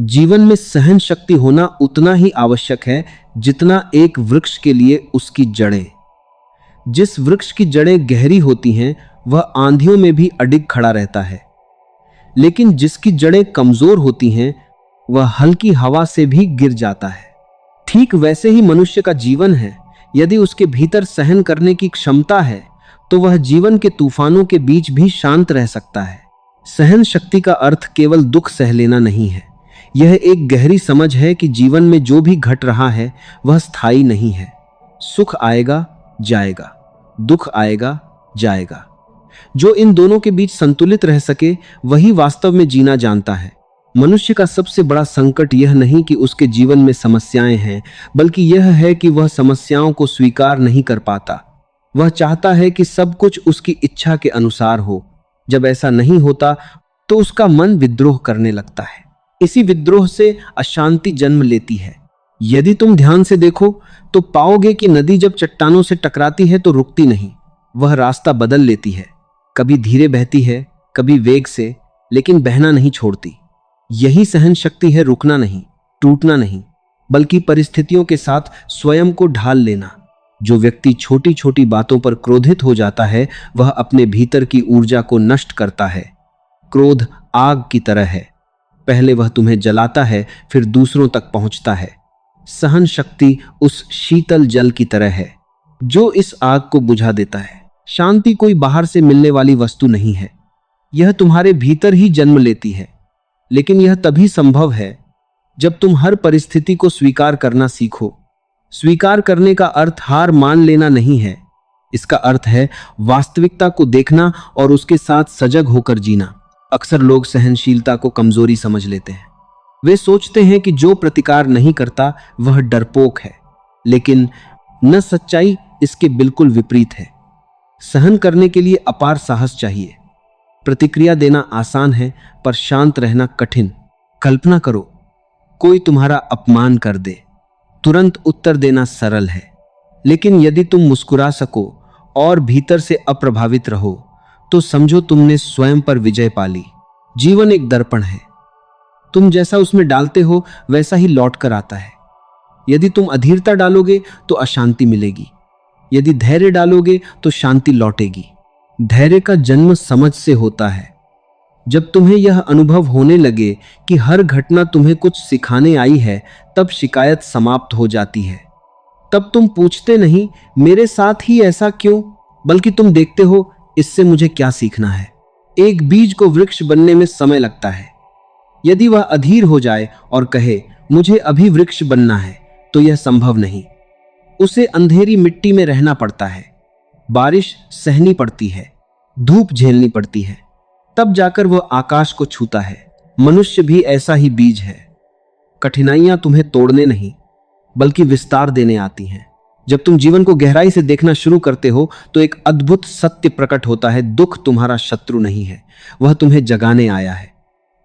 जीवन में सहन शक्ति होना उतना ही आवश्यक है जितना एक वृक्ष के लिए उसकी जड़ें। जिस वृक्ष की जड़ें गहरी होती हैं वह आंधियों में भी अडिग खड़ा रहता है, लेकिन जिसकी जड़ें कमजोर होती हैं वह हल्की हवा से भी गिर जाता है। ठीक वैसे ही मनुष्य का जीवन है। यदि उसके भीतर सहन करने की क्षमता है तो वह जीवन के तूफानों के बीच भी शांत रह सकता है। सहन शक्ति का अर्थ केवल दुख सह लेना नहीं है। यह एक गहरी समझ है कि जीवन में जो भी घट रहा है वह स्थायी नहीं है। सुख आएगा जाएगा, दुख आएगा जाएगा। जो इन दोनों के बीच संतुलित रह सके वही वास्तव में जीना जानता है। मनुष्य का सबसे बड़ा संकट यह नहीं कि उसके जीवन में समस्याएं हैं, बल्कि यह है कि वह समस्याओं को स्वीकार नहीं कर पाता। वह चाहता है कि सब कुछ उसकी इच्छा के अनुसार हो। जब ऐसा नहीं होता तो उसका मन विद्रोह करने लगता है। इसी विद्रोह से अशांति जन्म लेती है। यदि तुम ध्यान से देखो तो पाओगे कि नदी जब चट्टानों से टकराती है तो रुकती नहीं, वह रास्ता बदल लेती है। कभी धीरे बहती है, कभी वेग से, लेकिन बहना नहीं छोड़ती। यही सहन शक्ति है, रुकना नहीं, टूटना नहीं, बल्कि परिस्थितियों के साथ स्वयं को ढाल लेना। जो व्यक्ति छोटी छोटी बातों पर क्रोधित हो जाता है वह अपने भीतर की ऊर्जा को नष्ट करता है। क्रोध आग की तरह है, पहले वह तुम्हें जलाता है फिर दूसरों तक पहुंचता है। सहन शक्ति उस शीतल जल की तरह है जो इस आग को बुझा देता है। शांति कोई बाहर से मिलने वाली वस्तु नहीं है, यह तुम्हारे भीतर ही जन्म लेती है। लेकिन यह तभी संभव है जब तुम हर परिस्थिति को स्वीकार करना सीखो। स्वीकार करने का अर्थ हार मान लेना नहीं है, इसका अर्थ है वास्तविकता को देखना और उसके साथ सजग होकर जीना। अक्सर लोग सहनशीलता को कमजोरी समझ लेते हैं। वे सोचते हैं कि जो प्रतिकार नहीं करता वह डरपोक है, लेकिन न, सच्चाई इसके बिल्कुल विपरीत है। सहन करने के लिए अपार साहस चाहिए। प्रतिक्रिया देना आसान है पर शांत रहना कठिन। कल्पना करो कोई तुम्हारा अपमान कर दे, तुरंत उत्तर देना सरल है, लेकिन यदि तुम मुस्कुरा सको और भीतर से अप्रभावित रहो तो समझो तुमने स्वयं पर विजय पा ली। जीवन एक दर्पण है, तुम जैसा उसमें डालते हो वैसा ही लौट कर आता है। यदि तुम अधीरता डालोगे तो अशांति मिलेगी, यदि धैर्य डालोगे तो शांति लौटेगी। धैर्य का जन्म समझ से होता है। जब तुम्हें यह अनुभव होने लगे कि हर घटना तुम्हें कुछ सिखाने आई है, तब शिकायत समाप्त हो जाती है। तब तुम पूछते नहीं मेरे साथ ही ऐसा क्यों, बल्कि तुम देखते हो इससे मुझे क्या सीखना है। एक बीज को वृक्ष बनने में समय लगता है। यदि वह अधीर हो जाए और कहे मुझे अभी वृक्ष बनना है तो यह संभव नहीं। उसे अंधेरी मिट्टी में रहना पड़ता है, बारिश सहनी पड़ती है, धूप झेलनी पड़ती है, तब जाकर वह आकाश को छूता है। मनुष्य भी ऐसा ही बीज है। कठिनाइयां तुम्हें तोड़ने नहीं बल्कि विस्तार देने आती हैं। जब तुम जीवन को गहराई से देखना शुरू करते हो तो एक अद्भुत सत्य प्रकट होता है। दुख तुम्हारा शत्रु नहीं है, वह तुम्हें जगाने आया है।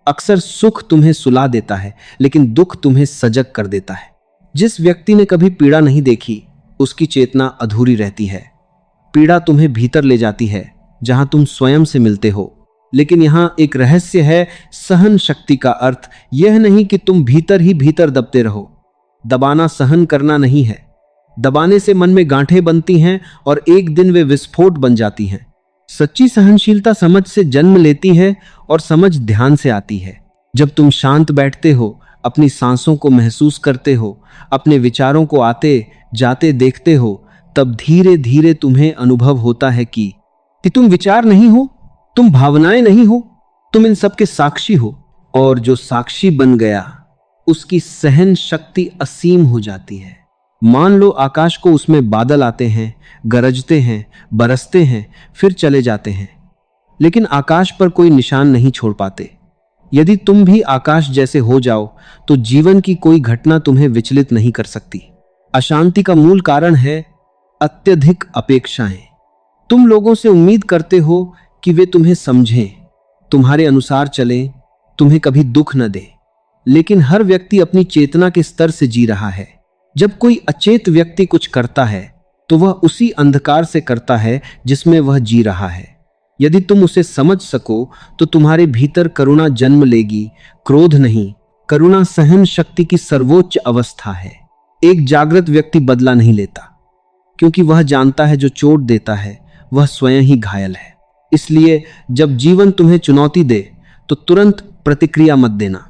अक्सर सुख तुम्हें सुला देता है, लेकिन दुख तुम्हें सजग कर देता है। जिस व्यक्ति ने कभी पीड़ा नहीं देखी उसकी चेतना अधूरी रहती है। पीड़ा तुम्हें भीतर ले जाती है जहां तुम स्वयं से मिलते हो। लेकिन यहां एक रहस्य है, सहन शक्ति का अर्थ यह नहीं कि तुम भीतर ही भीतर दबते रहो। दबाना सहन करना नहीं है। दबाने से मन में गांठें बनती हैं और एक दिन वे विस्फोट बन जाती हैं। सच्ची सहनशीलता समझ से जन्म लेती है और समझ ध्यान से आती है। जब तुम शांत बैठते हो, अपनी सांसों को महसूस करते हो, अपने विचारों को आते जाते देखते हो, तब धीरे धीरे तुम्हें अनुभव होता है कि तुम विचार नहीं हो, तुम भावनाएं नहीं हो, तुम इन सब के साक्षी हो। और जो साक्षी बन गया उसकी सहन शक्ति असीम हो जाती है। मान लो आकाश को उसमें बादल आते हैं, गरजते हैं, बरसते हैं, फिर चले जाते हैं, लेकिन आकाश पर कोई निशान नहीं छोड़ पाते। यदि तुम भी आकाश जैसे हो जाओ तो जीवन की कोई घटना तुम्हें विचलित नहीं कर सकती। अशांति का मूल कारण है अत्यधिक अपेक्षाएं। तुम लोगों से उम्मीद करते हो कि वे तुम्हें समझें, तुम्हारे अनुसार चलें, तुम्हें कभी दुख न दें। लेकिन हर व्यक्ति अपनी चेतना के स्तर से जी रहा है। जब कोई अचेत व्यक्ति कुछ करता है तो वह उसी अंधकार से करता है जिसमें वह जी रहा है। यदि तुम उसे समझ सको तो तुम्हारे भीतर करुणा जन्म लेगी, क्रोध नहीं, करुणा सहन शक्ति की सर्वोच्च अवस्था है। एक जागृत व्यक्ति बदला नहीं लेता, क्योंकि वह जानता है जो चोट देता है वह स्वयं ही घायल है। इसलिए जब जीवन तुम्हें चुनौती दे तो तुरंत प्रतिक्रिया मत देना।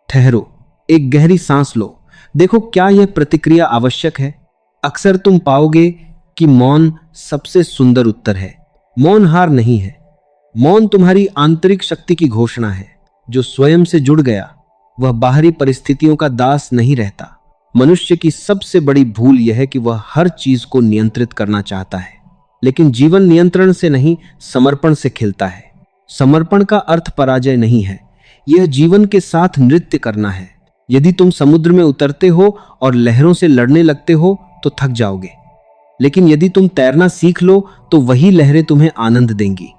ठहरो, एक गहरी सांस लो, देखो क्या यह प्रतिक्रिया आवश्यक है। अक्सर तुम पाओगे कि मौन सबसे सुंदर उत्तर है। मौन हार नहीं है, मौन तुम्हारी आंतरिक शक्ति की घोषणा है। जो स्वयं से जुड़ गया वह बाहरी परिस्थितियों का दास नहीं रहता। मनुष्य की सबसे बड़ी भूल यह है कि वह हर चीज को नियंत्रित करना चाहता है, लेकिन जीवन नियंत्रण से नहीं, समर्पण से खिलता है। समर्पण का अर्थ पराजय नहीं है, यह जीवन के साथ नृत्य करना है। यदि तुम समुद्र में उतरते हो और लहरों से लड़ने लगते हो तो थक जाओगे, लेकिन यदि तुम तैरना सीख लो तो वही लहरें तुम्हें आनंद देंगी।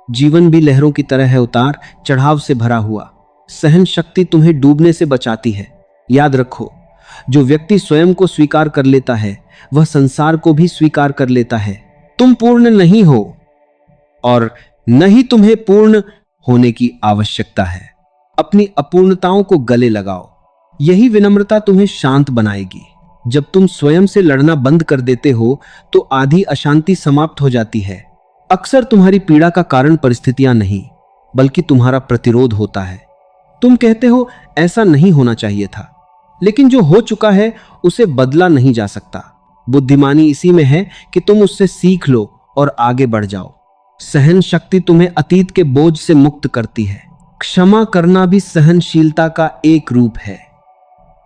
जीवन भी लहरों की तरह है, उतार चढ़ाव से भरा हुआ। सहन शक्ति तुम्हें डूबने से बचाती है। याद रखो, जो व्यक्ति स्वयं को स्वीकार कर लेता है वह संसार को भी स्वीकार कर लेता है। तुम पूर्ण नहीं हो और न ही तुम्हें पूर्ण होने की आवश्यकता है। अपनी अपूर्णताओं को गले लगाओ, यही विनम्रता तुम्हें शांत बनाएगी। जब तुम स्वयं से लड़ना बंद कर देते हो तो आधी अशांति समाप्त हो जाती है। अक्सर तुम्हारी पीड़ा का कारण परिस्थितियां नहीं, बल्कि तुम्हारा प्रतिरोध होता है। तुम कहते हो ऐसा नहीं होना चाहिए था, लेकिन जो हो चुका है उसे बदला नहीं जा सकता। बुद्धिमानी इसी में है कि तुम उससे सीख लो और आगे बढ़ जाओ। सहन शक्ति तुम्हें अतीत के बोझ से मुक्त करती है। क्षमा करना भी सहनशीलता का एक रूप है।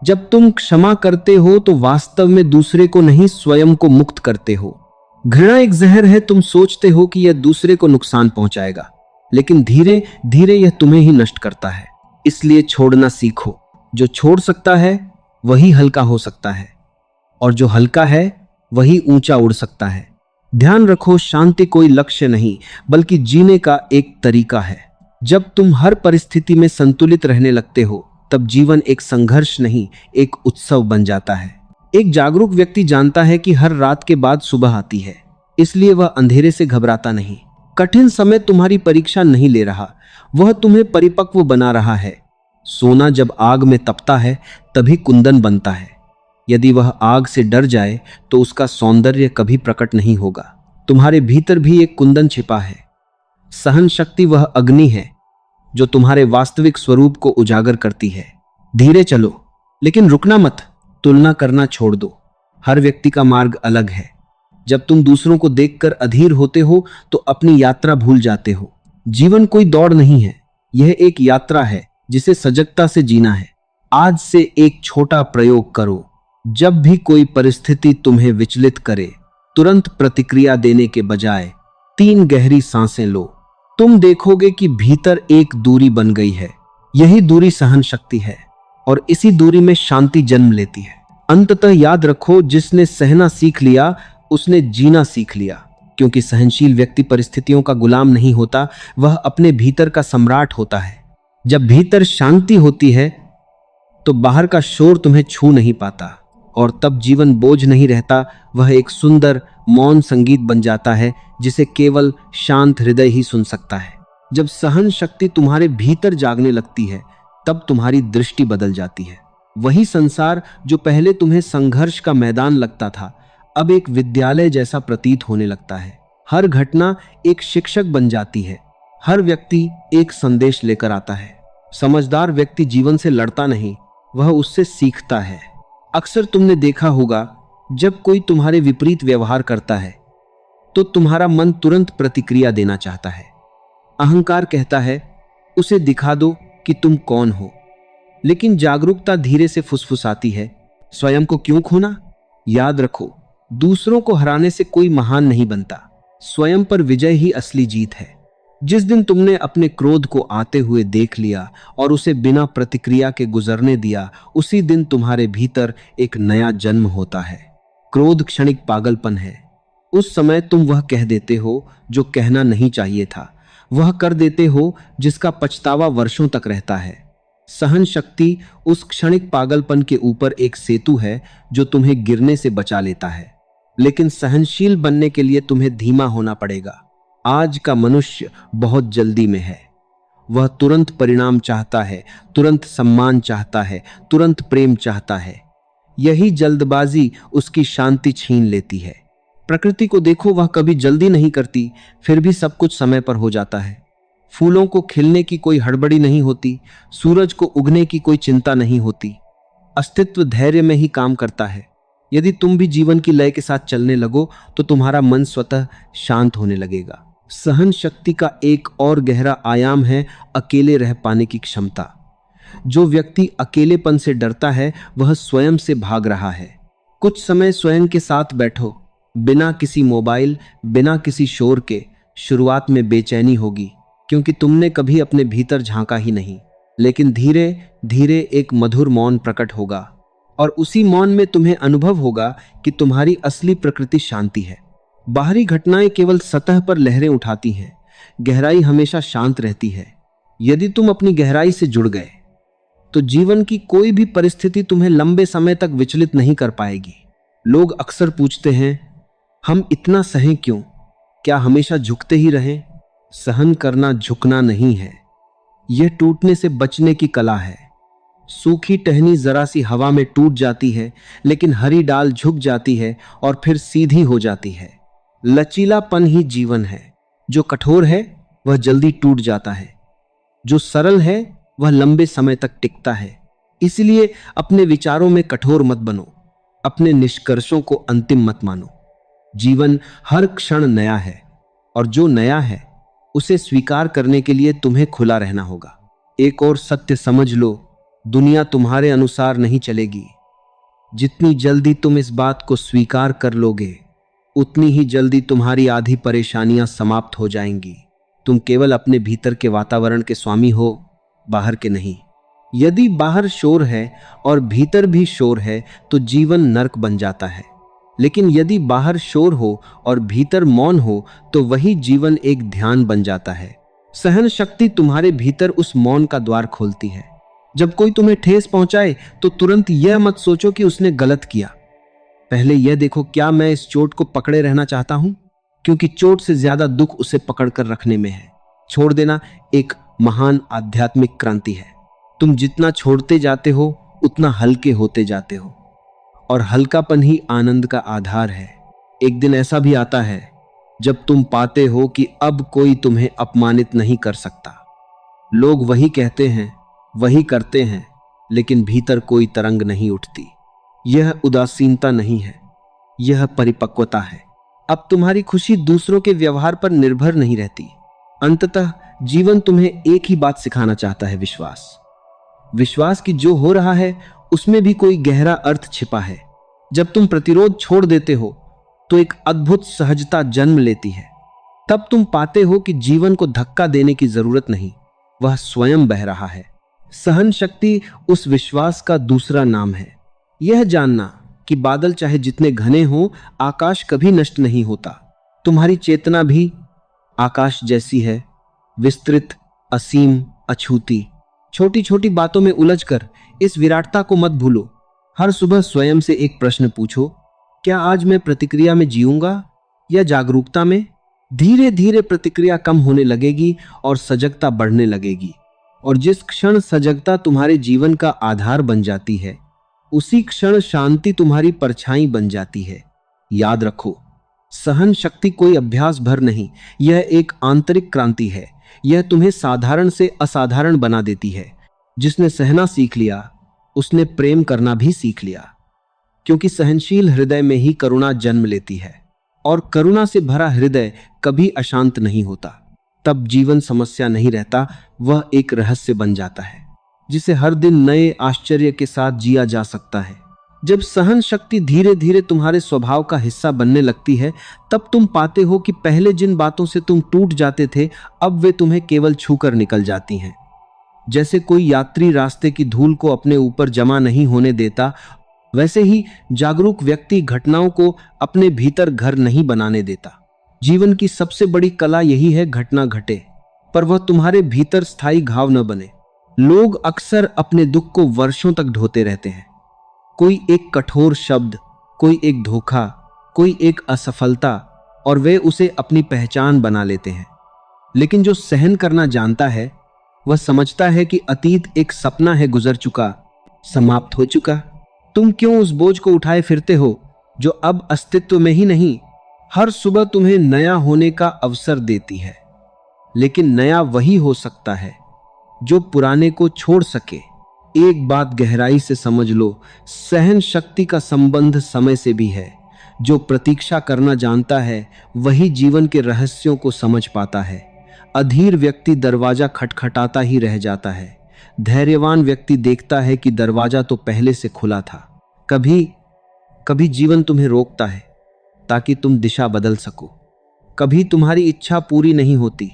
जब तुम क्षमा करते हो तो वास्तव में दूसरे को नहीं, स्वयं को मुक्त करते हो। घृणा एक जहर है, तुम सोचते हो कि यह दूसरे को नुकसान पहुंचाएगा, लेकिन धीरे धीरे यह तुम्हें ही नष्ट करता है। इसलिए छोड़ना सीखो। जो छोड़ सकता है वही हल्का हो सकता है, और जो हल्का है वही ऊंचा उड़ सकता है। ध्यान रखो, शांति कोई लक्ष्य नहीं बल्कि जीने का एक तरीका है। जब तुम हर परिस्थिति में संतुलित रहने लगते हो तब जीवन एक संघर्ष नहीं, एक उत्सव बन जाता है। एक जागरूक व्यक्ति जानता है कि हर रात के बाद सुबह आती है, इसलिए वह अंधेरे से घबराता नहीं। कठिन समय तुम्हारी परीक्षा नहीं ले रहा, वह तुम्हें परिपक्व बना रहा है। सोना जब आग में तपता है तभी कुंदन बनता है। यदि वह आग से डर जाए तो उसका सौंदर्य कभी प्रकट नहीं होगा। तुम्हारे भीतर भी एक कुंदन छिपा है। सहन शक्ति वह अग्नि है जो तुम्हारे वास्तविक स्वरूप को उजागर करती है। धीरे चलो, लेकिन रुकना मत। तुलना करना छोड़ दो, हर व्यक्ति का मार्ग अलग है। जब तुम दूसरों को देखकर अधीर होते हो तो अपनी यात्रा भूल जाते हो। जीवन कोई दौड़ नहीं है, यह एक यात्रा है जिसे सजगता से जीना है। आज से एक छोटा प्रयोग करो। जब भी कोई परिस्थिति तुम्हें विचलित करे, तुरंत प्रतिक्रिया देने के बजाय 3 गहरी सांसें लो। तुम देखोगे कि भीतर एक दूरी बन गई है। यही दूरी सहन शक्ति है और इसी दूरी में शांति जन्म लेती है। अंततः याद रखो, जिसने सहना सीख लिया उसने जीना सीख लिया, क्योंकि सहनशील व्यक्ति परिस्थितियों का गुलाम नहीं होता, वह अपने भीतर का सम्राट होता है। जब भीतर शांति होती है तो बाहर का शोर तुम्हें छू नहीं पाता, और तब जीवन बोझ नहीं रहता, वह एक सुंदर मौन संगीत बन जाता है जिसे केवल शांत हृदय ही सुन सकता है। जब सहन शक्ति तुम्हारे भीतर जागने लगती है तब तुम्हारी दृष्टि बदल जाती है। वही संसार जो पहले तुम्हें संघर्ष का मैदान लगता था अब एक विद्यालय जैसा प्रतीत होने लगता है। हर घटना एक शिक्षक बन जाती है, हर व्यक्ति एक संदेश लेकर आता है। समझदार व्यक्ति जीवन से लड़ता नहीं, वह उससे सीखता है। अक्सर तुमने देखा होगा, जब कोई तुम्हारे विपरीत व्यवहार करता है तो तुम्हारा मन तुरंत प्रतिक्रिया देना चाहता है। अहंकार कहता है उसे दिखा दो कि तुम कौन हो, लेकिन जागरूकता धीरे से फुसफुसाती है, स्वयं को क्यों खोना। याद रखो, दूसरों को हराने से कोई महान नहीं बनता, स्वयं पर विजय ही असली जीत है। जिस दिन तुमने अपने क्रोध को आते हुए देख लिया और उसे बिना प्रतिक्रिया के गुजरने दिया, उसी दिन तुम्हारे भीतर एक नया जन्म होता है। क्रोध क्षणिक पागलपन है। उस समय तुम वह कह देते हो जो कहना नहीं चाहिए था, वह कर देते हो जिसका पछतावा वर्षों तक रहता है। सहन शक्ति उस क्षणिक पागलपन के ऊपर एक सेतु है जो तुम्हें गिरने से बचा लेता है, लेकिन सहनशील बनने के लिए तुम्हें धीमा होना पड़ेगा। आज का मनुष्य बहुत जल्दी में है, वह तुरंत परिणाम चाहता है, तुरंत सम्मान चाहता है, तुरंत प्रेम चाहता है। यही जल्दबाजी उसकी शांति छीन लेती है। प्रकृति को देखो, वह कभी जल्दी नहीं करती, फिर भी सब कुछ समय पर हो जाता है। फूलों को खिलने की कोई हड़बड़ी नहीं होती, सूरज को उगने की कोई चिंता नहीं होती। अस्तित्व धैर्य में ही काम करता है। यदि तुम भी जीवन की लय के साथ चलने लगो तो तुम्हारा मन स्वतः शांत होने लगेगा। सहन शक्ति का एक और गहरा आयाम है अकेले रह पाने की क्षमता। जो व्यक्ति अकेलेपन से डरता है वह स्वयं से भाग रहा है। कुछ समय स्वयं के साथ बैठो, बिना किसी मोबाइल, बिना किसी शोर के। शुरुआत में बेचैनी होगी क्योंकि तुमने कभी अपने भीतर झांका ही नहीं, लेकिन धीरे धीरे एक मधुर मौन प्रकट होगा और उसी मौन में तुम्हें अनुभव होगा कि तुम्हारी असली प्रकृति शांति है। बाहरी घटनाएं केवल सतह पर लहरें उठाती हैं, गहराई हमेशा शांत रहती है। यदि तुम अपनी गहराई से जुड़ गए तो जीवन की कोई भी परिस्थिति तुम्हें लंबे समय तक विचलित नहीं कर पाएगी। लोग अक्सर पूछते हैं, हम इतना सहें क्यों? क्या हमेशा झुकते ही रहें? सहन करना झुकना नहीं है, यह टूटने से बचने की कला है। सूखी टहनी जरा सी हवा में टूट जाती है, लेकिन हरी डाल झुक जाती है और फिर सीधी हो जाती है। लचीलापन ही जीवन है। जो कठोर है वह जल्दी टूट जाता है, जो सरल है वह लंबे समय तक टिकता है। इसलिए अपने विचारों में कठोर मत बनो, अपने निष्कर्षों को अंतिम मत मानो। जीवन हर क्षण नया है और जो नया है उसे स्वीकार करने के लिए तुम्हें खुला रहना होगा। एक और सत्य समझ लो, दुनिया तुम्हारे अनुसार नहीं चलेगी। जितनी जल्दी तुम इस बात को स्वीकार कर लोगे, उतनी ही जल्दी तुम्हारी आधी परेशानियां समाप्त हो जाएंगी। तुम केवल अपने भीतर के वातावरण के स्वामी हो, बाहर के नहीं। यदि बाहर शोर है और भीतर भी शोर है तो जीवन नर्क बन जाता है, लेकिन यदि बाहर शोर हो और भीतर मौन हो तो वही जीवन एक ध्यान बन जाता है। सहन शक्ति तुम्हारे भीतर उस मौन का द्वार खोलती है। जब कोई तुम्हें ठेस पहुंचाए तो तुरंत यह मत सोचो कि उसने गलत किया। पहले यह देखो, क्या मैं इस चोट को पकड़े रहना चाहता हूं? क्योंकि चोट से ज्यादा दुख उसे पकड़ कर रखने में है। छोड़ देना एक महान आध्यात्मिक क्रांति है। तुम जितना छोड़ते जाते हो उतना हल्के होते जाते हो, और हल्कापन ही आनंद का आधार है। एक दिन ऐसा भी आता है जब तुम पाते हो कि अब कोई तुम्हें अपमानित नहीं कर सकता। लोग वही कहते हैं, वही करते हैं, लेकिन भीतर कोई तरंग नहीं उठती। यह उदासीनता नहीं है, यह परिपक्वता है। अब तुम्हारी खुशी दूसरों के व्यवहार पर निर्भर नहीं रहती। अंततः जीवन तुम्हें एक ही बात सिखाना चाहता है, विश्वास कि जो हो रहा है उसमें भी कोई गहरा अर्थ छिपा है। जब तुम प्रतिरोध छोड़ देते हो तो एक अद्भुत सहजता जन्म लेती है। तब तुम पाते हो कि जीवन को धक्का देने की जरूरत नहीं, वह स्वयं बह रहा है। सहन शक्ति उस विश्वास का दूसरा नाम है। यह जानना कि बादल चाहे जितने घने हों, आकाश कभी नष्ट नहीं होता। तुम्हारी चेतना भी आकाश जैसी है, विस्तृत, असीम, अछूती। छोटी छोटी बातों में उलझकर इस विराटता को मत भूलो। हर सुबह स्वयं से एक प्रश्न पूछो, क्या आज मैं प्रतिक्रिया में जीऊंगा या जागरूकता में? धीरे धीरे प्रतिक्रिया कम होने लगेगी और सजगता बढ़ने लगेगी। और जिस क्षण सजगता तुम्हारे जीवन का आधार बन जाती है, उसी क्षण शांति तुम्हारी परछाई बन जाती है। याद रखो, सहन शक्ति कोई अभ्यास भर नहीं, यह एक आंतरिक क्रांति है। यह तुम्हें साधारण से असाधारण बना देती है। जिसने सहना सीख लिया उसने प्रेम करना भी सीख लिया, क्योंकि सहनशील हृदय में ही करुणा जन्म लेती है, और करुणा से भरा हृदय कभी अशांत नहीं होता। तब जीवन समस्या नहीं रहता, वह एक रहस्य बन जाता है जिसे हर दिन नए आश्चर्य के साथ जिया जा सकता है। जब सहन शक्ति धीरे धीरे तुम्हारे स्वभाव का हिस्सा बनने लगती है, तब तुम पाते हो कि पहले जिन बातों से तुम टूट जाते थे, अब वे तुम्हें केवल छूकर निकल जाती हैं। जैसे कोई यात्री रास्ते की धूल को अपने ऊपर जमा नहीं होने देता, वैसे ही जागरूक व्यक्ति घटनाओं को अपने भीतर घर नहीं बनाने देता। जीवन की सबसे बड़ी कला यही है, घटना घटे पर वह तुम्हारे भीतर स्थायी घाव न बने। लोग अक्सर अपने दुख को वर्षों तक ढोते रहते हैं। कोई एक कठोर शब्द, कोई एक धोखा, कोई एक असफलता, और वे उसे अपनी पहचान बना लेते हैं। लेकिन जो सहन करना जानता है वह समझता है कि अतीत एक सपना है, गुजर चुका, समाप्त हो चुका। तुम क्यों उस बोझ को उठाए फिरते हो जो अब अस्तित्व में ही नहीं? हर सुबह तुम्हें नया होने का अवसर देती है, लेकिन नया वही हो सकता है जो पुराने को छोड़ सके। एक बात गहराई से समझ लो, सहन शक्ति का संबंध समय से भी है। जो प्रतीक्षा करना जानता है वही जीवन के रहस्यों को समझ पाता है। अधीर व्यक्ति दरवाजा खटखटाता ही रह जाता है। धैर्यवान व्यक्ति देखता है कि दरवाजा तो पहले से खुला था। कभी कभी जीवन तुम्हें रोकता है ताकि तुम दिशा बदल सको। कभी तुम्हारी इच्छा पूरी नहीं होती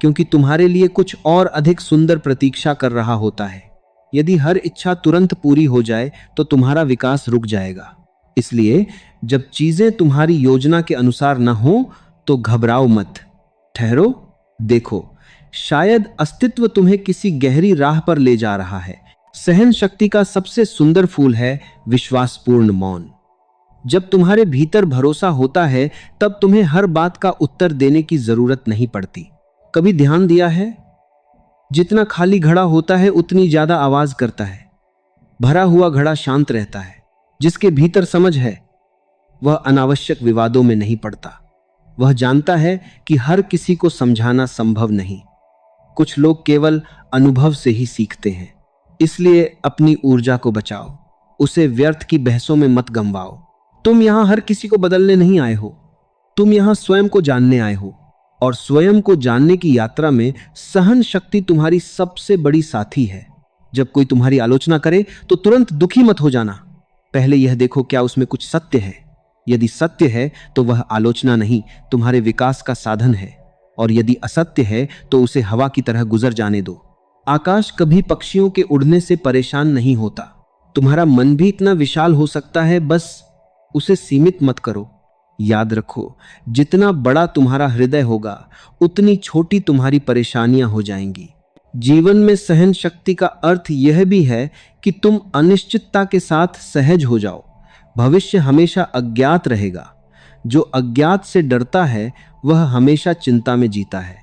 क्योंकि तुम्हारे लिए कुछ और अधिक सुंदर प्रतीक्षा कर रहा होता है। यदि हर इच्छा तुरंत पूरी हो जाए तो तुम्हारा विकास रुक जाएगा। इसलिए जब चीजें तुम्हारी योजना के अनुसार न हो तो घबराओ मत, ठहरो, देखो, शायद अस्तित्व तुम्हें किसी गहरी राह पर ले जा रहा है। सहन शक्ति का सबसे सुंदर फूल है विश्वासपूर्ण मौन। जब तुम्हारे भीतर भरोसा होता है तब तुम्हें हर बात का उत्तर देने की जरूरत नहीं पड़ती। कभी ध्यान दिया है, जितना खाली घड़ा होता है उतनी ज्यादा आवाज करता है। भरा हुआ घड़ा शांत रहता है। जिसके भीतर समझ है वह अनावश्यक विवादों में नहीं पड़ता। वह जानता है कि हर किसी को समझाना संभव नहीं। कुछ लोग केवल अनुभव से ही सीखते हैं। इसलिए अपनी ऊर्जा को बचाओ, उसे व्यर्थ की बहसों में मत गंवाओ। तुम यहां हर किसी को बदलने नहीं आए हो, तुम यहां स्वयं को जानने आए हो। और स्वयं को जानने की यात्रा में सहन शक्ति तुम्हारी सबसे बड़ी साथी है। जब कोई तुम्हारी आलोचना करे तो तुरंत दुखी मत हो जाना। पहले यह देखो क्या उसमें कुछ सत्य है। यदि सत्य है तो वह आलोचना नहीं, तुम्हारे विकास का साधन है। और यदि असत्य है तो उसे हवा की तरह गुजर जाने दो। आकाश कभी पक्षियों के उड़ने से परेशान नहीं होता। तुम्हारा मन भी इतना विशाल हो सकता है, बस उसे सीमित मत करो। याद रखो, जितना बड़ा तुम्हारा हृदय होगा उतनी छोटी तुम्हारी परेशानियां हो जाएंगी। जीवन में सहन शक्ति का अर्थ यह भी है कि तुम अनिश्चितता के साथ सहज हो जाओ। भविष्य हमेशा अज्ञात रहेगा। जो अज्ञात से डरता है वह हमेशा चिंता में जीता है,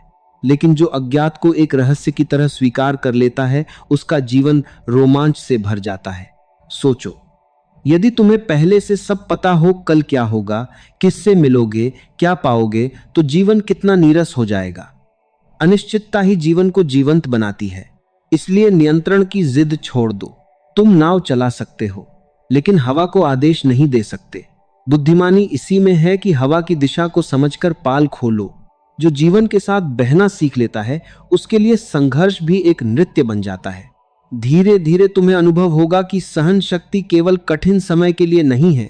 लेकिन जो अज्ञात को एक रहस्य की तरह स्वीकार कर लेता है उसका जीवन रोमांच से भर जाता है। सोचो, यदि तुम्हें पहले से सब पता हो कल क्या होगा, किससे मिलोगे, क्या पाओगे, तो जीवन कितना नीरस हो जाएगा। अनिश्चितता ही जीवन को जीवंत बनाती है। इसलिए नियंत्रण की जिद छोड़ दो। तुम नाव चला सकते हो लेकिन हवा को आदेश नहीं दे सकते। बुद्धिमानी इसी में है कि हवा की दिशा को समझकर पाल खोलो। जो जीवन के साथ बहना सीख लेता है उसके लिए संघर्ष भी एक नृत्य बन जाता है। धीरे धीरे तुम्हें अनुभव होगा कि सहन शक्ति केवल कठिन समय के लिए नहीं है,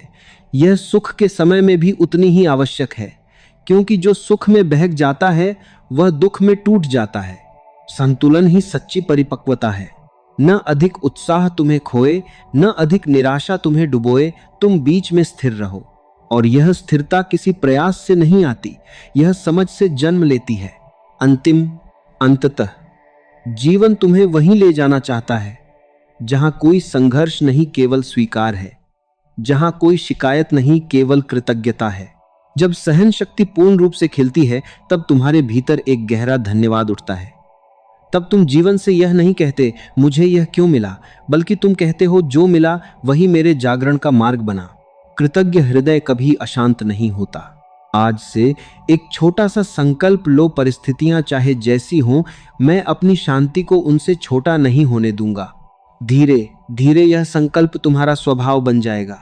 यह सुख के समय में भी उतनी ही आवश्यक है। क्योंकि जो सुख में बहक जाता है वह दुख में टूट जाता है। संतुलन ही सच्ची परिपक्वता है। न अधिक उत्साह तुम्हें खोए, न अधिक निराशा तुम्हें डुबोए। तुम बीच में स्थिर रहो। और यह स्थिरता किसी प्रयास से नहीं आती, यह समझ से जन्म लेती है। अंततः जीवन तुम्हें वहीं ले जाना चाहता है जहां कोई संघर्ष नहीं, केवल स्वीकार है। जहां कोई शिकायत नहीं, केवल कृतज्ञता है। जब सहन शक्ति पूर्ण रूप से खिलती है तब तुम्हारे भीतर एक गहरा धन्यवाद उठता है। तब तुम जीवन से यह नहीं कहते मुझे यह क्यों मिला, बल्कि तुम कहते हो जो मिला वही मेरे जागरण का मार्ग बना। कृतज्ञ हृदय कभी अशांत नहीं होता। आज से एक छोटा सा संकल्प लो, परिस्थितियां चाहे जैसी हों, मैं अपनी शांति को उनसे छोटा नहीं होने दूंगा। धीरे धीरे यह संकल्प तुम्हारा स्वभाव बन जाएगा।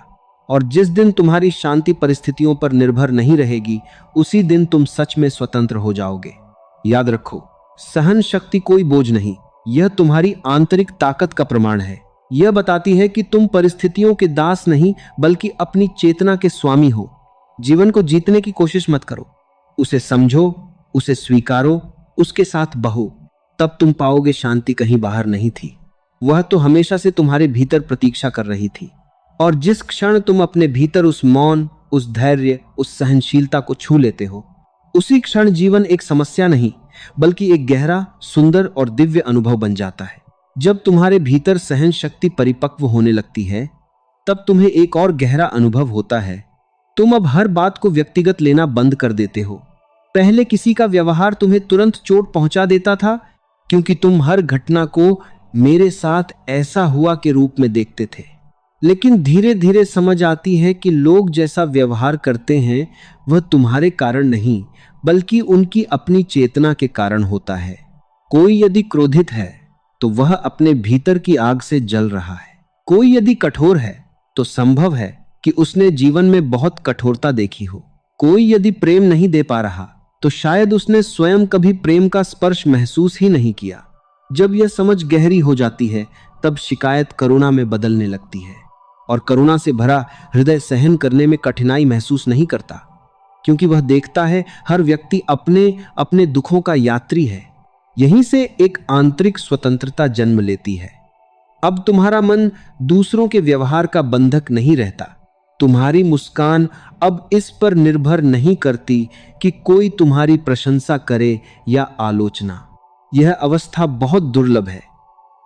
और जिस दिन तुम्हारी शांति परिस्थितियों पर निर्भर नहीं रहेगी उसी दिन तुम सच में स्वतंत्र हो जाओगे। याद रखो, सहन शक्ति कोई बोझ नहीं, यह तुम्हारी आंतरिक ताकत का प्रमाण है। यह बताती है कि तुम परिस्थितियों के दास नहीं बल्कि अपनी चेतना के स्वामी हो। जीवन को जीतने की कोशिश मत करो, उसे समझो, उसे स्वीकारो, उसके साथ बहो। तब तुम पाओगे शांति कहीं बाहर नहीं थी, वह तो हमेशा से तुम्हारे भीतर प्रतीक्षा कर रही थी। और जिस क्षण तुम अपने भीतर उस मौन, उस धैर्य, उस सहनशीलता को छू लेते हो, उसी क्षण जीवन एक समस्या नहीं बल्कि एक गहरा, सुंदर और दिव्य अनुभव बन जाता है। जब तुम्हारे भीतर सहन शक्ति परिपक्व होने लगती है तब तुम्हें एक और गहरा अनुभव होता है। तुम अब हर बात को व्यक्तिगत लेना बंद कर देते हो। पहले किसी का व्यवहार तुम्हें तुरंत चोट पहुंचा देता था, क्योंकि तुम हर घटना को मेरे साथ ऐसा हुआ के रूप में देखते थे। लेकिन धीरे धीरे समझ आती है कि लोग जैसा व्यवहार करते हैं वह तुम्हारे कारण नहीं, बल्कि उनकी अपनी चेतना के कारण होता है। कोई यदि क्रोधित है तो वह अपने भीतर की आग से जल रहा है। कोई यदि कठोर है तो संभव है कि उसने जीवन में बहुत कठोरता देखी हो। कोई यदि प्रेम नहीं दे पा रहा तो शायद उसने स्वयं कभी प्रेम का स्पर्श महसूस ही नहीं किया। जब यह समझ गहरी हो जाती है तब शिकायत करुणा में बदलने लगती है, और करुणा से भरा हृदय सहन करने में कठिनाई महसूस नहीं करता, क्योंकि वह देखता है हर व्यक्ति अपने अपने दुखों का यात्री है। यहीं से एक आंतरिक स्वतंत्रता जन्म लेती है। अब तुम्हारा मन दूसरों के व्यवहार का बंधक नहीं रहता। तुम्हारी मुस्कान अब इस पर निर्भर नहीं करती कि कोई तुम्हारी प्रशंसा करे या आलोचना। यह अवस्था बहुत दुर्लभ है,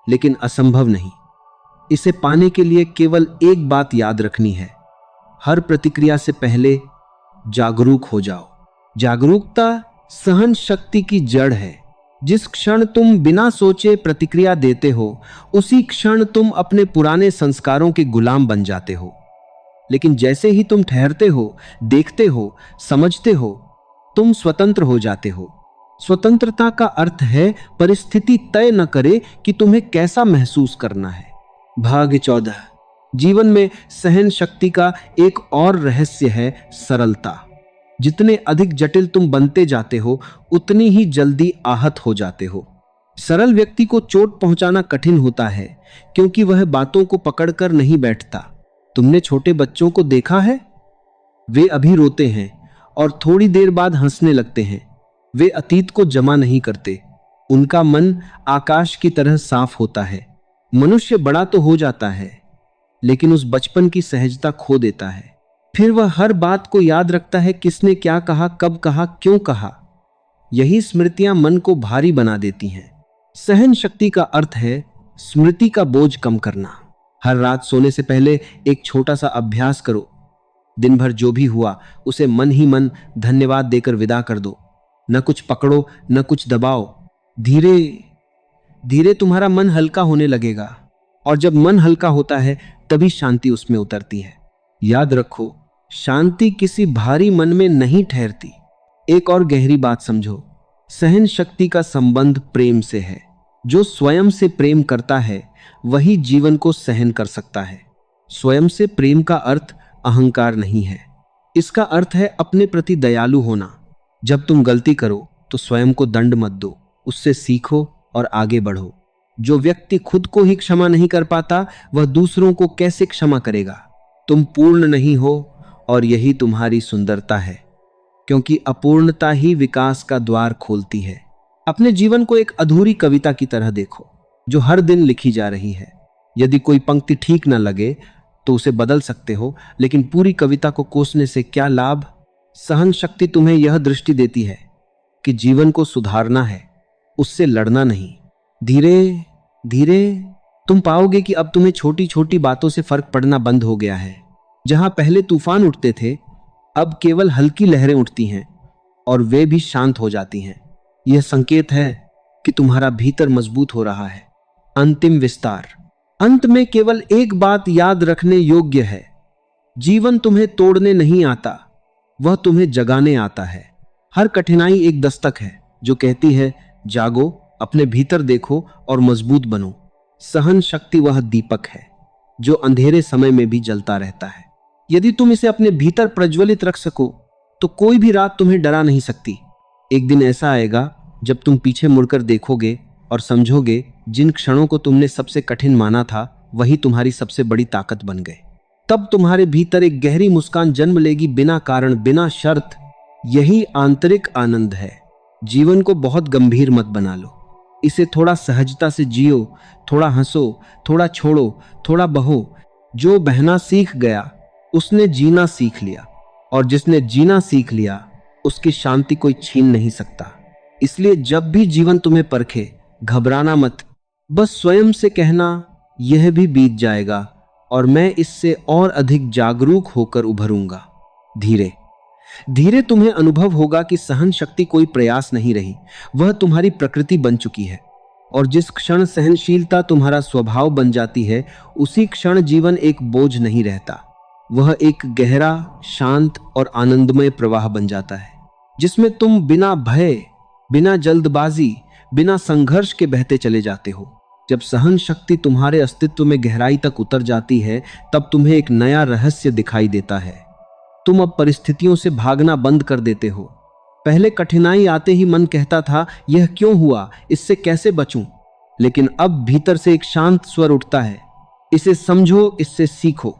लेकिन असंभव नहीं। इसे पाने के लिए केवल एक बात याद रखनी है, हर प्रतिक्रिया से पहले जागरूक हो जाओ। जागरूकता सहन शक्ति की जड़ है। जिस क्षण तुम बिना सोचे प्रतिक्रिया देते हो, उसी क्षण तुम अपने पुराने संस्कारों के गुलाम बन जाते हो। लेकिन जैसे ही तुम ठहरते हो, देखते हो, समझते हो, तुम स्वतंत्र हो जाते हो। स्वतंत्रता का अर्थ है परिस्थिति तय न करे कि तुम्हें कैसा महसूस करना है। भाग 14। जीवन में सहन शक्ति का एक और रहस्य है सरलता। जितने अधिक जटिल तुम बनते जाते हो, उतनी ही जल्दी आहत हो जाते हो। सरल व्यक्ति को चोट पहुंचाना कठिन होता है, क्योंकि वह बातों को पकड़कर नहीं बैठता। तुमने छोटे बच्चों को देखा है? वे अभी रोते हैं और थोड़ी देर बाद हंसने लगते हैं। वे अतीत को जमा नहीं करते। उनका मन आकाश की तरह साफ होता है। मनुष्य बड़ा तो हो जाता है, लेकिन उस बचपन की सहजता खो देता है। फिर वह हर बात को याद रखता है, किसने क्या कहा, कब कहा, क्यों कहा। यही स्मृतियां मन को भारी बना देती हैं। सहन शक्ति का अर्थ है स्मृति का बोझ कम करना। हर रात सोने से पहले एक छोटा सा अभ्यास करो। दिन भर जो भी हुआ उसे मन ही मन धन्यवाद देकर विदा कर दो। न कुछ पकड़ो, न कुछ दबाओ। धीरे धीरे तुम्हारा मन हल्का होने लगेगा, और जब मन हल्का होता है तभी शांति उसमें उतरती है। याद रखो, शांति किसी भारी मन में नहीं ठहरती। एक और गहरी बात समझो, सहन शक्ति का संबंध प्रेम से है। जो स्वयं से प्रेम करता है वही जीवन को सहन कर सकता है। स्वयं से प्रेम का अर्थ अहंकार नहीं है। इसका अर्थ है अपने प्रति दयालु होना। जब तुम गलती करो तो स्वयं को दंड मत दो, उससे सीखो और आगे बढ़ो। जो व्यक्ति खुद को ही क्षमा नहीं कर पाता, वह दूसरों को कैसे क्षमा करेगा? तुम पूर्ण नहीं हो, और यही तुम्हारी सुंदरता है, क्योंकि अपूर्णता ही विकास का द्वार खोलती है। अपने जीवन को एक अधूरी कविता की तरह देखो, जो हर दिन लिखी जा रही है। यदि कोई पंक्ति ठीक न लगे तो उसे बदल सकते हो, लेकिन पूरी कविता को कोसने से क्या लाभ? सहन शक्ति तुम्हें यह दृष्टि देती है कि जीवन को सुधारना है, उससे लड़ना नहीं। धीरे धीरे तुम पाओगे कि अब तुम्हें छोटी छोटी बातों से फर्क पड़ना बंद हो गया है। जहां पहले तूफान उठते थे, अब केवल हल्की लहरें उठती हैं, और वे भी शांत हो जाती हैं। यह संकेत है कि तुम्हारा भीतर मजबूत हो रहा है। अंतिम विस्तार। अंत में केवल एक बात याद रखने योग्य है, जीवन तुम्हें तोड़ने नहीं आता, वह तुम्हें जगाने आता है। हर कठिनाई एक दस्तक है जो कहती है, जागो, अपने भीतर देखो और मजबूत बनो। सहन शक्ति वह दीपक है जो अंधेरे समय में भी जलता रहता है। यदि तुम इसे अपने भीतर प्रज्वलित रख सको तो कोई भी रात तुम्हें डरा नहीं सकती। एक दिन ऐसा आएगा जब तुम पीछे मुड़कर देखोगे और समझोगे जिन क्षणों को तुमने सबसे कठिन माना था वही तुम्हारी सबसे बड़ी ताकत बन गए। तब तुम्हारे भीतर एक गहरी मुस्कान जन्म लेगी, बिना कारण, बिना शर्त। यही आंतरिक आनंद है। जीवन को बहुत गंभीर मत बना लो, इसे थोड़ा सहजता से जियो। थोड़ा हंसो, थोड़ा छोड़ो, थोड़ा बहो। जो बहना सीख गया उसने जीना सीख लिया, और जिसने जीना सीख लिया उसकी शांति कोई छीन नहीं सकता। इसलिए जब भी जीवन तुम्हें परखे, घबराना मत। बस स्वयं से कहना, यह भी बीत जाएगा और मैं इससे और अधिक जागरूक होकर उभरूंगा। धीरे धीरे तुम्हें अनुभव होगा कि सहन शक्ति कोई प्रयास नहीं रही, वह तुम्हारी प्रकृति बन चुकी है। और जिस क्षण सहनशीलता तुम्हारा स्वभाव बन जाती है, उसी क्षण जीवन एक बोझ नहीं रहता। वह एक गहरा, शांत और आनंदमय प्रवाह बन जाता है, जिसमें तुम बिना भय, बिना जल्दबाजी, बिना संघर्ष के बहते चले जाते हो। जब सहन शक्ति तुम्हारे अस्तित्व में गहराई तक उतर जाती है, तब तुम्हें एक नया रहस्य दिखाई देता है। तुम अब परिस्थितियों से भागना बंद कर देते हो। पहले कठिनाई आते ही मन कहता था, यह क्यों हुआ, इससे कैसे बचूं? लेकिन अब भीतर से एक शांत स्वर उठता है, इसे समझो, इससे सीखो।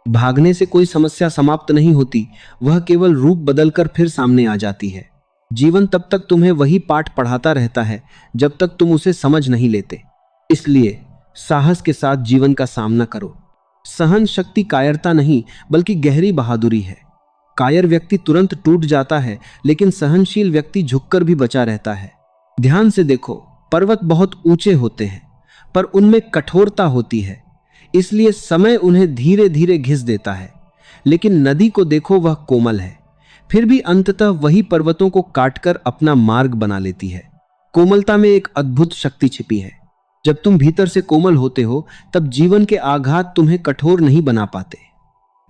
भागने से कोई समस्या समाप्त नहीं होती, वह केवल रूप बदलकर फिर सामने आ जाती है। जीवन तब तक तुम्हें वही पाठ पढ़ाता रहता है जब तक तुम उसे समझ नहीं लेते। इसलिए साहस के साथ जीवन का सामना करो। सहन शक्ति कायरता नहीं, बल्कि गहरी बहादुरी है। कायर व्यक्ति तुरंत टूट जाता है, लेकिन सहनशील व्यक्ति झुककर भी बचा रहता है। ध्यान से देखो, पर्वत बहुत ऊंचे होते हैं, पर उनमें कठोरता होती है, इसलिए समय उन्हें धीरे धीरे घिस देता है। लेकिन नदी को देखो, वह कोमल है, फिर भी अंततः वही पर्वतों को काटकर अपना मार्ग बना लेती है। कोमलता में एक अद्भुत शक्ति छिपी है। जब तुम भीतर से कोमल होते हो, तब जीवन के आघात तुम्हें कठोर नहीं बना पाते,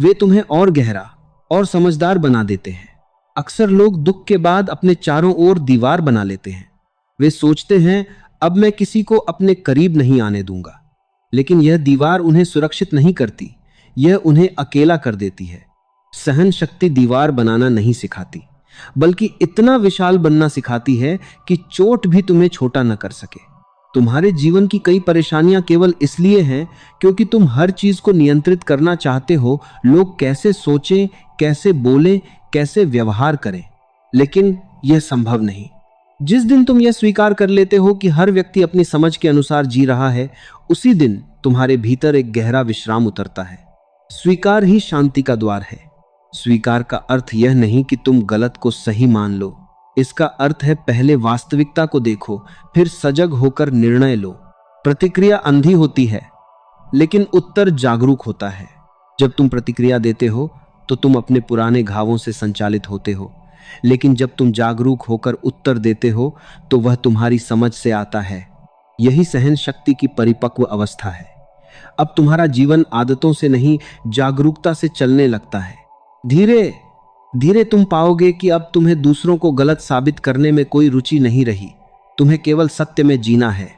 वे तुम्हें और गहरा और समझदार बना देते हैं। अक्सर लोग दुख के बाद अपने चारों ओर दीवार बना लेते हैं। वे सोचते हैं, अब मैं किसी को अपने करीब नहीं आने दूंगा। लेकिन यह दीवार उन्हें सुरक्षित नहीं करती, यह उन्हें अकेला कर देती है। सहन शक्ति दीवार बनाना नहीं सिखाती, बल्कि इतना विशाल बनना सिखाती है कि चोट भी तुम्हें छोटा न कर सके। तुम्हारे जीवन की कई परेशानियां केवल इसलिए हैं क्योंकि तुम हर चीज को नियंत्रित करना चाहते हो। लोग कैसे सोचें, कैसे बोलें, कैसे व्यवहार करें, लेकिन यह संभव नहीं। जिस दिन तुम यह स्वीकार कर लेते हो कि हर व्यक्ति अपनी समझ के अनुसार जी रहा है, उसी दिन तुम्हारे भीतर एक गहरा विश्राम उतरता है। स्वीकार ही शांति का द्वार है। स्वीकार का अर्थ यह नहीं कि तुम गलत को सही मान लो, इसका अर्थ है पहले वास्तविकता को देखो, फिर सजग होकर निर्णय लो। प्रतिक्रिया अंधी होती है, लेकिन उत्तर जागरूक होता है। जब तुम प्रतिक्रिया देते हो तो तुम अपने पुराने घावों से संचालित होते हो, लेकिन जब तुम जागरूक होकर उत्तर देते हो तो वह तुम्हारी समझ से आता है। यही सहन शक्ति की परिपक्व अवस्था है। अब तुम्हारा जीवन आदतों से नहीं, जागरूकता से चलने लगता है। धीरे धीरे तुम पाओगे कि अब तुम्हें दूसरों को गलत साबित करने में कोई रुचि नहीं रही। तुम्हें केवल सत्य में जीना है,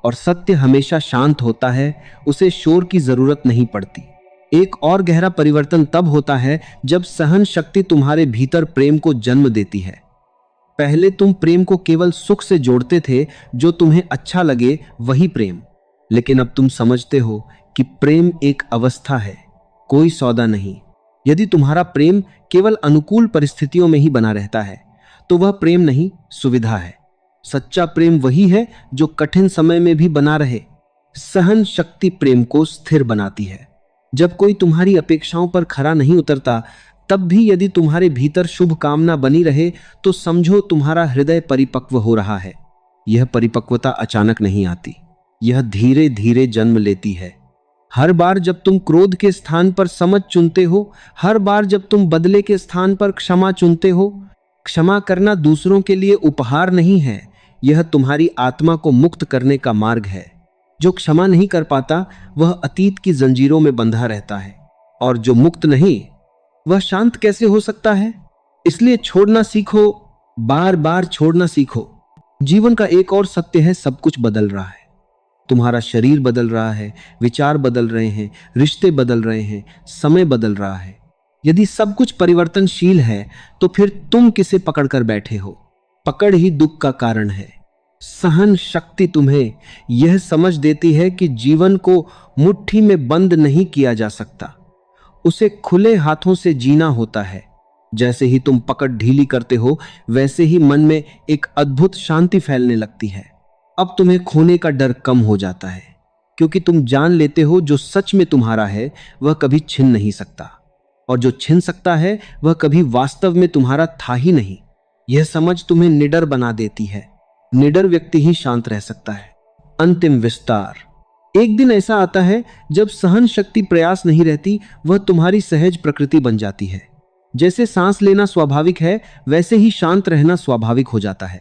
और सत्य हमेशा शांत होता है, उसे शोर की जरूरत नहीं पड़ती। एक और गहरा परिवर्तन तब होता है जब सहन शक्ति तुम्हारे भीतर प्रेम को जन्म देती है। पहले तुम प्रेम को केवल सुख से जोड़ते थे, जो तुम्हें अच्छा लगे वही प्रेम। लेकिन अब तुम समझते हो कि प्रेम एक अवस्था है, कोई सौदा नहीं। यदि तुम्हारा प्रेम केवल अनुकूल परिस्थितियों में ही बना रहता है, तो वह प्रेम नहीं, सुविधा है। सच्चा प्रेम वही है जो कठिन समय में भी बना रहे। सहन शक्ति प्रेम को स्थिर बनाती है। जब कोई तुम्हारी अपेक्षाओं पर खरा नहीं उतरता, तब भी यदि तुम्हारे भीतर शुभ कामना बनी रहे, तो समझो तुम्हारा हृदय परिपक्व हो रहा है। यह परिपक्वता अचानक नहीं आती, यह धीरे धीरे जन्म लेती है। हर बार जब तुम क्रोध के स्थान पर समझ चुनते हो, हर बार जब तुम बदले के स्थान पर क्षमा चुनते हो, क्षमा करना दूसरों के लिए उपहार नहीं है, यह तुम्हारी आत्मा को मुक्त करने का मार्ग है। जो क्षमा नहीं कर पाता, वह अतीत की जंजीरों में बंधा रहता है, और जो मुक्त नहीं, वह शांत कैसे हो सकता है? इसलिए छोड़ना सीखो, बार बार छोड़ना सीखो। जीवन का एक और सत्य है, सब कुछ बदल रहा है। तुम्हारा शरीर बदल रहा है, विचार बदल रहे हैं, रिश्ते बदल रहे हैं, समय बदल रहा है। यदि सब कुछ परिवर्तनशील है, तो फिर तुम किसे पकड़कर बैठे हो? पकड़ ही दुख का कारण है। सहन शक्ति तुम्हें यह समझ देती है कि जीवन को मुट्ठी में बंद नहीं किया जा सकता, उसे खुले हाथों से जीना होता है। जैसे ही तुम पकड़ ढीली करते हो, वैसे ही मन में एक अद्भुत शांति फैलने लगती है। अब तुम्हें खोने का डर कम हो जाता है, क्योंकि तुम जान लेते हो जो सच में तुम्हारा है वह कभी छिन नहीं सकता, और जो छिन सकता है वह कभी वास्तव में तुम्हारा था ही नहीं। यह समझ तुम्हें निडर बना देती है। निडर व्यक्ति ही शांत रह सकता है। अंतिम विस्तार। एक दिन ऐसा आता है जब सहन शक्ति प्रयास नहीं रहती, वह तुम्हारी सहज प्रकृति बन जाती है। जैसे सांस लेना स्वाभाविक है, वैसे ही शांत रहना स्वाभाविक हो जाता है।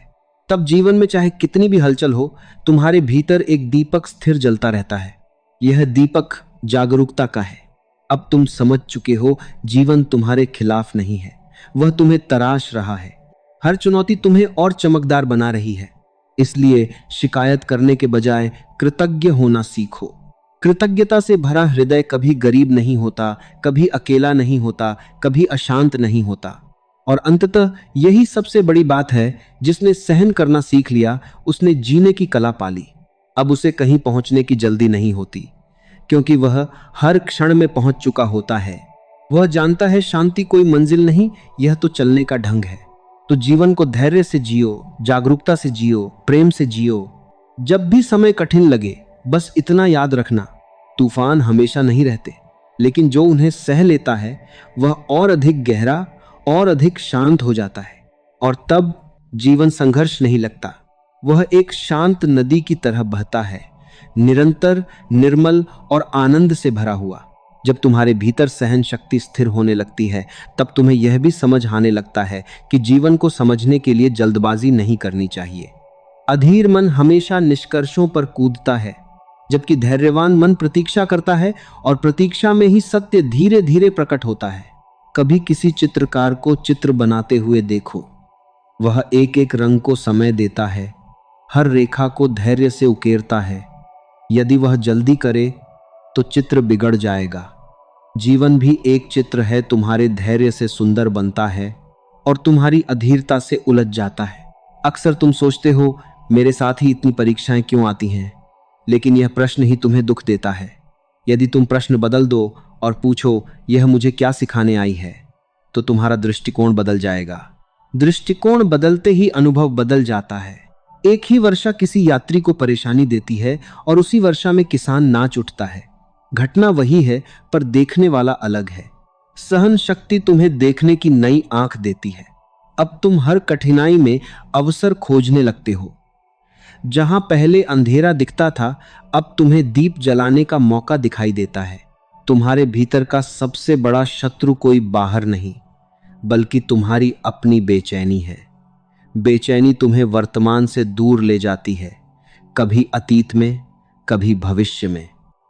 तब जीवन में चाहे कितनी भी हलचल हो, तुम्हारे भीतर एक दीपक स्थिर जलता रहता है। यह दीपक जागरूकता का है। अब तुम समझ चुके हो, जीवन तुम्हारे खिलाफ नहीं है, वह तुम्हें तराश रहा है। हर चुनौती तुम्हें और चमकदार बना रही है। इसलिए शिकायत करने के बजाय कृतज्ञ होना सीखो। कृतज्ञता से भरा हृदय कभी गरीब नहीं होता, कभी अकेला नहीं होता, कभी अशांत नहीं होता। और अंततः यही सबसे बड़ी बात है, जिसने सहन करना सीख लिया, उसने जीने की कला पाली। अब उसे कहीं पहुंचने की जल्दी नहीं होती, क्योंकि वह हर क्षण में पहुंच चुका होता है। वह जानता है शांति कोई मंजिल नहीं, यह तो चलने का ढंग है। तो जीवन को धैर्य से जियो, जागरूकता से जियो, प्रेम से जियो। जब भी समय कठिन लगे, बस इतना याद रखना, तूफान हमेशा नहीं रहते, लेकिन जो उन्हें सह लेता है वह और अधिक गहरा और अधिक शांत हो जाता है। और तब जीवन संघर्ष नहीं लगता, वह एक शांत नदी की तरह बहता है, निरंतर, निर्मल और आनंद से भरा हुआ। जब तुम्हारे भीतर सहन शक्ति स्थिर होने लगती है, तब तुम्हें यह भी समझ आने लगता है कि जीवन को समझने के लिए जल्दबाजी नहीं करनी चाहिए। अधीर मन हमेशा निष्कर्षों पर कूदता है, जबकि धैर्यवान मन प्रतीक्षा करता है, और प्रतीक्षा में ही सत्य धीरे धीरे प्रकट होता है। कभी किसी चित्रकार को चित्र बनाते हुए देखो। वह एक एक रंग को समय देता है, हर रेखा को धैर्य से उकेरता है। यदि वह जल्दी करे तो चित्र बिगड़ जाएगा। जीवन भी एक चित्र है, तुम्हारे धैर्य से सुंदर बनता है और तुम्हारी अधीरता से उलझ जाता है। अक्सर तुम सोचते हो, मेरे साथ ही इतनी परीक्षाएं क्यों आती हैं? लेकिन यह प्रश्न ही तुम्हें दुख देता है। यदि तुम प्रश्न बदल दो और पूछो, यह मुझे क्या सिखाने आई है, तो तुम्हारा दृष्टिकोण बदल जाएगा। दृष्टिकोण बदलते ही अनुभव बदल जाता है। एक ही वर्षा किसी यात्री को परेशानी देती है और उसी वर्षा में किसान नाच उठता है। घटना वही है, पर देखने वाला अलग है। सहन शक्ति तुम्हें देखने की नई आंख देती है। अब तुम हर कठिनाई में अवसर खोजने लगते हो। जहां पहले अंधेरा दिखता था, अब तुम्हें दीप जलाने का मौका दिखाई देता है। तुम्हारे भीतर का सबसे बड़ा शत्रु कोई बाहर नहीं, बल्कि तुम्हारी अपनी बेचैनी है। बेचैनी तुम्हें वर्तमान से दूर ले जाती है, कभी अतीत में, कभी भविष्य में।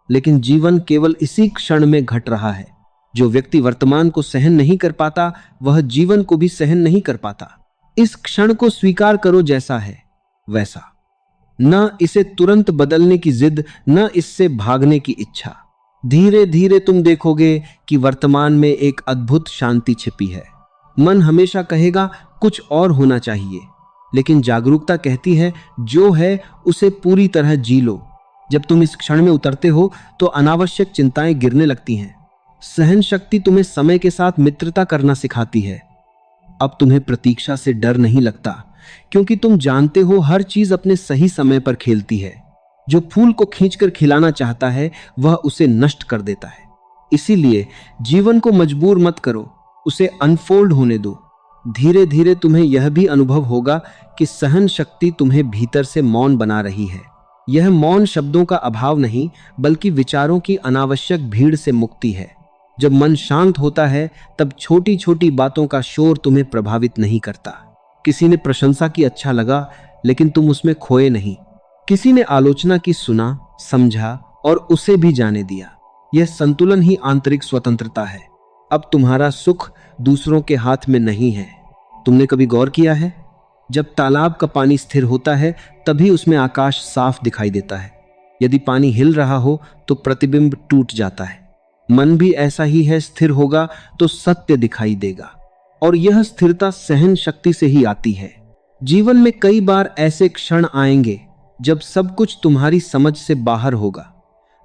लेकिन जीवन केवल इसी क्षण में घट रहा है। जो व्यक्ति वर्तमान को सहन नहीं कर पाता, वह जीवन को भी सहन नहीं कर पाता। इस क्षण को स्वीकार करो जैसा है वैसा, न इसे तुरंत बदलने की जिद, न इससे भागने की इच्छा। धीरे धीरे तुम देखोगे कि वर्तमान में एक अद्भुत शांति छिपी है। मन हमेशा कहेगा कुछ और होना चाहिए, लेकिन जागरूकता कहती है जो है उसे पूरी तरह जी लो। जब तुम इस क्षण में उतरते हो तो अनावश्यक चिंताएं गिरने लगती हैं। सहन शक्ति तुम्हें समय के साथ मित्रता करना सिखाती है। अब तुम्हें प्रतीक्षा से डर नहीं लगता, क्योंकि तुम जानते हो हर चीज अपने सही समय पर खेलती है। जो फूल को खींचकर खिलाना चाहता है, वह उसे नष्ट कर देता है। इसीलिए जीवन को मजबूर मत करो, उसे अनफोल्ड होने दो। धीरे धीरे तुम्हें यह भी अनुभव होगा कि सहन शक्ति तुम्हें भीतर से मौन बना रही है। यह मौन शब्दों का अभाव नहीं, बल्कि विचारों की अनावश्यक भीड़ से मुक्ति है। जब मन शांत होता है, तब छोटी छोटी बातों का शोर तुम्हें प्रभावित नहीं करता। किसी ने प्रशंसा की, अच्छा लगा, लेकिन तुम उसमें खोए नहीं। किसी ने आलोचना की, सुना, समझा और उसे भी जाने दिया। यह संतुलन ही आंतरिक स्वतंत्रता है। अब तुम्हारा सुख दूसरों के हाथ में नहीं है। तुमने कभी गौर किया है, जब तालाब का पानी स्थिर होता है, तभी उसमें आकाश साफ दिखाई देता है। यदि पानी हिल रहा हो तो प्रतिबिंब टूट जाता है। मन भी ऐसा ही है, स्थिर होगा तो सत्य दिखाई देगा। और यह स्थिरता सहन शक्ति से ही आती है। जीवन में कई बार ऐसे क्षण आएंगे जब सब कुछ तुम्हारी समझ से बाहर होगा।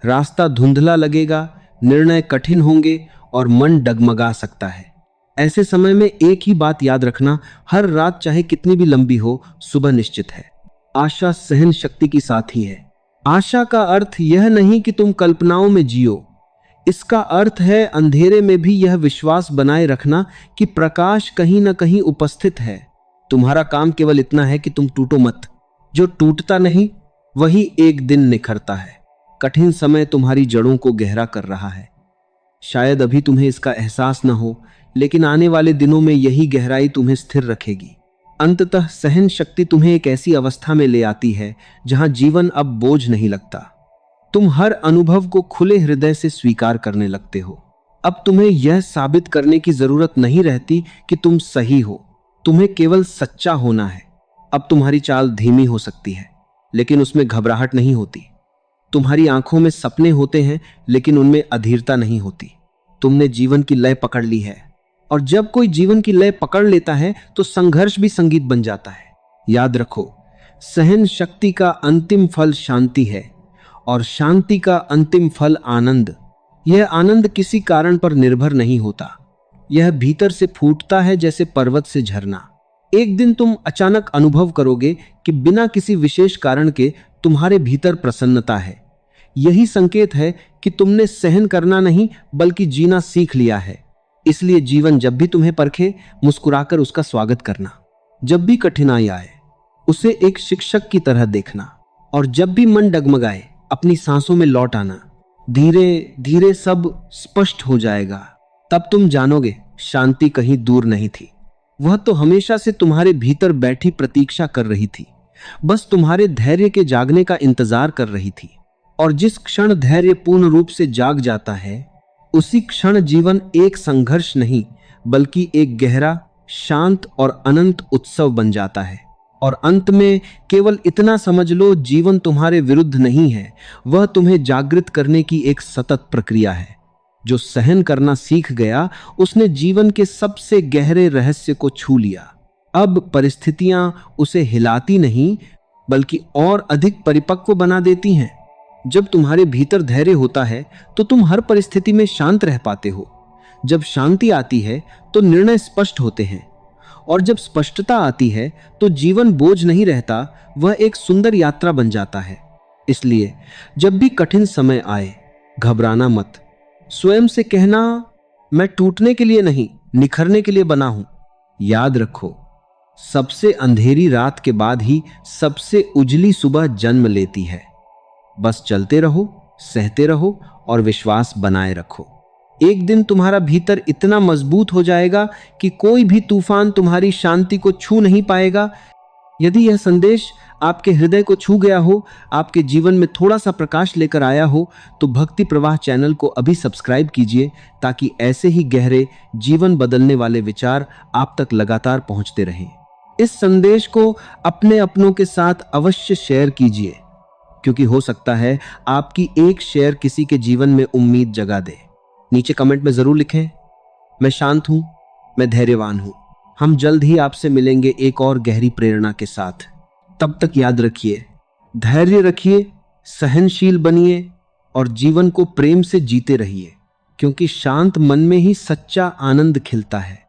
रास्ता धुंधला लगेगा, निर्णय कठिन होंगे और मन डगमगा सकता है। ऐसे समय में एक ही बात याद रखना, हर रात चाहे कितनी भी लंबी हो, सुबह निश्चित है। आशा सहन शक्ति की साथी है। आशा का अर्थ यह नहीं कि तुम कल्पनाओं में जियो, इसका अर्थ है अंधेरे में भी यह विश्वास बनाए रखना कि प्रकाश कहीं ना कहीं उपस्थित है। तुम्हारा काम केवल इतना है कि तुम टूटो मत। जो टूटता नहीं, वही एक दिन निखरता है। कठिन समय तुम्हारी जड़ों को गहरा कर रहा है। शायद अभी तुम्हें इसका एहसास न हो, लेकिन आने वाले दिनों में यही गहराई तुम्हें स्थिर रखेगी। अंततः सहन शक्ति तुम्हें एक ऐसी अवस्था में ले आती है जहां जीवन अब बोझ नहीं लगता। तुम हर अनुभव को खुले हृदय से स्वीकार करने लगते हो। अब तुम्हें यह साबित करने की जरूरत नहीं रहती कि तुम सही हो, तुम्हें केवल सच्चा होना है। अब तुम्हारी चाल धीमी हो सकती है, लेकिन उसमें घबराहट नहीं होती। तुम्हारी आंखों में सपने होते हैं, लेकिन उनमें अधीरता नहीं होती। तुमने जीवन की लय पकड़ ली है, और जब कोई जीवन की लय पकड़ लेता है तो संघर्ष भी संगीत बन जाता है। याद रखो, सहन शक्ति का अंतिम फल शांति है, और शांति का अंतिम फल आनंद। यह आनंद किसी कारण पर निर्भर नहीं होता, यह भीतर से फूटता है जैसे पर्वत से झरना। एक दिन तुम अचानक अनुभव करोगे कि बिना किसी विशेष कारण के तुम्हारे भीतर प्रसन्नता है। यही संकेत है कि तुमने सहन करना नहीं बल्कि जीना सीख लिया है। इसलिए जीवन जब भी तुम्हें परखे, मुस्कुराकर उसका स्वागत करना। जब भी कठिनाई आए, उसे एक शिक्षक की तरह देखना, और जब भी मन डगमगाए, अपनी सांसों में लौट आना। धीरे धीरे सब स्पष्ट हो जाएगा। तब तुम जानोगे, शांति कहीं दूर नहीं थी, वह तो हमेशा से तुम्हारे भीतर बैठी प्रतीक्षा कर रही थी, बस तुम्हारे धैर्य के जागने का इंतजार कर रही थी। और जिस क्षण धैर्य पूर्ण रूप से जाग जाता है, उसी क्षण जीवन एक संघर्ष नहीं बल्कि एक गहरा, शांत और अनंत उत्सव बन जाता है। और अंत में केवल इतना समझ लो, जीवन तुम्हारे विरुद्ध नहीं है, वह तुम्हें जागृत करने की एक सतत प्रक्रिया है। जो सहन करना सीख गया, उसने जीवन के सबसे गहरे रहस्य को छू लिया। अब परिस्थितियां उसे हिलाती नहीं बल्कि और अधिक परिपक्व बना देती हैं। जब तुम्हारे भीतर धैर्य होता है तो तुम हर परिस्थिति में शांत रह पाते हो। जब शांति आती है तो निर्णय स्पष्ट होते हैं, और जब स्पष्टता आती है तो जीवन बोझ नहीं रहता, वह एक सुंदर यात्रा बन जाता है। इसलिए जब भी कठिन समय आए, घबराना मत। स्वयं से कहना, मैं टूटने के लिए नहीं, निखरने के लिए बना हूं। याद रखो, सबसे अंधेरी रात के बाद ही सबसे उजली सुबह जन्म लेती है। बस चलते रहो, सहते रहो और विश्वास बनाए रखो। एक दिन तुम्हारा भीतर इतना मजबूत हो जाएगा कि कोई भी तूफान तुम्हारी शांति को छू नहीं पाएगा। यदि यह संदेश आपके हृदय को छू गया हो, आपके जीवन में थोड़ा सा प्रकाश लेकर आया हो, तो भक्ति प्रवाह चैनल को अभी सब्सक्राइब कीजिए, ताकि ऐसे ही गहरे, जीवन बदलने वाले विचार आप तक लगातार पहुंचते रहें। इस संदेश को अपने अपनों के साथ अवश्य शेयर कीजिए, क्योंकि हो सकता है आपकी एक शेयर किसी के जीवन में उम्मीद जगा दे। नीचे कमेंट में जरूर लिखें, मैं शांत हूं, मैं धैर्यवान हूं। हम जल्द ही आपसे मिलेंगे एक और गहरी प्रेरणा के साथ। तब तक याद रखिए, धैर्य रखिए, सहनशील बनिए और जीवन को प्रेम से जीते रहिए, क्योंकि शांत मन में ही सच्चा आनंद खिलता है।